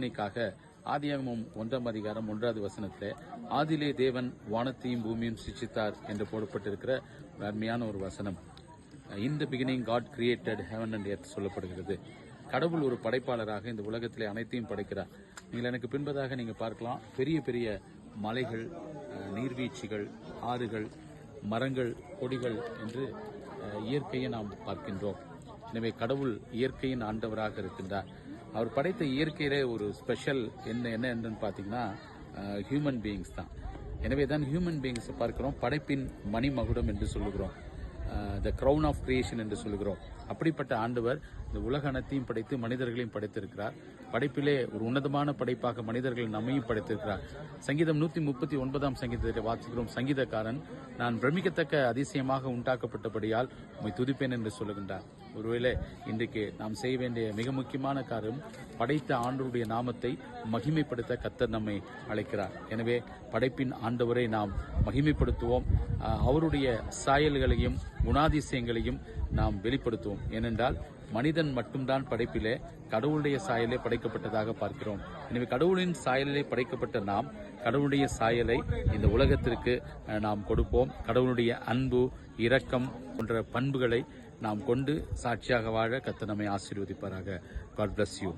சிந்தனைக்காக ஆதியாகமம் 1:1 ஆதியிலே தேவன் வானத்தையும் பூமியும் சிருஷ்டித்தார் என்று போடப்பட்டிருக்கிற அருமையான ஒரு வசனம். In the beginning God created heaven and earth சொல்லப்படுகிறது. கடவுள் ஒரு படைப்பாளராக இந்த உலகத்திலே அனைத்தையும் படைக்கிறார். நீங்கள் எனக்கு பின்பதாக நீங்க பார்க்கலாம், பெரிய பெரிய மலைகள், நீர்வீழ்ச்சிகள், ஆறுகள், மரங்கள், கொடிகள் என்று இயற்கையை நாம் பார்க்கின்றோம். எனவே கடவுள் இயற்கையின் ஆண்டவராக இருக்கின்றார். அவர் படைத்த இயற்கையிலே ஒரு ஸ்பெஷல் என்ன என்று பார்த்தீங்கன்னா ஹியூமன் பீயிங்ஸ் தான். எனவே தான் ஹியூமன் பீயிங்ஸ் பார்க்கிறோம், படைப்பின் மணிமகுடம் என்று சொல்லுகிறோம், த கிரவுன் ஆஃப் கிரியேஷன் என்று சொல்லுகிறோம். அப்படிப்பட்ட ஆண்டவர் இந்த உலக அனைத்தையும் படைத்து மனிதர்களையும் படைத்திருக்கிறார். படைப்பிலே ஒரு உன்னதமான படைப்பாக மனிதர்கள் நம்மையும் படைத்திருக்கிறார். சங்கீதம் 139 சங்கீதத்தை வாசிக்கிறோம். சங்கீதக்காரன், நான் பிரமிக்கத்தக்க அதிசயமாக உண்டாக்கப்பட்டபடியால் உம்மை துதிப்பேன் என்று சொல்லுகின்றார். ஒருவேளை இன்றைக்கு நாம் செய்ய வேண்டிய மிக முக்கியமான காரியம் படைத்த ஆண்டவருடைய நாமத்தை மகிமைப்படுத்த கர்த்தர் நம்மை அழைக்கிறார். எனவே படைப்பின் ஆண்டவரை நாம் மகிமைப்படுத்துவோம். அவருடைய சாயல்களையும் குணாதிசயங்களையும் நாம் வெளிப்படுத்துவோம். ஏனென்றால் மனிதன் மட்டும்தான் படைப்பிலே கடவுளுடைய சாயலே படைக்கப்பட்டதாக பார்க்கிறோம். எனவே கடவுளின் சாயலிலே படைக்கப்பட்ட நாம் கடவுளுடைய சாயலை இந்த உலகத்திற்கு நாம் கொடுப்போம். கடவுளுடைய அன்பு, இரக்கம் போன்ற பண்புகளை நாம் கொண்டு சாட்சியாக வாழ கர்த்தர் நம்மை ஆசீர்வதிப்பாராக. God bless you.